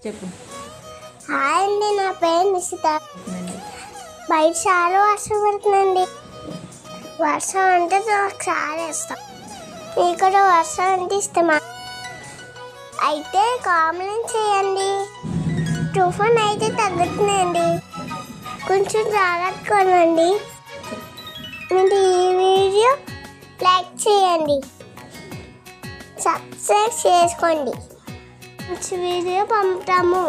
చెప్పు. హాయ్ అండి, నా పేరు నిశిత. బయట చాలా వర్షం పడుతుందండి. వర్షం అంటే నాకు చాలా ఇష్టం. మీకు కూడా వర్షం అంటే ఇష్టమా? అయితే కామెంట్ చేయండి. తుఫాన్ అయితే తగ్గుతుందండి, కొంచెం జాగ్రత్తగా ఉండండి. మీరు ఈ వీడియో లైక్ చేయండి, సబ్స్క్రైబ్ చేసుకోండి. మంచి వీడియో పంపుతాము.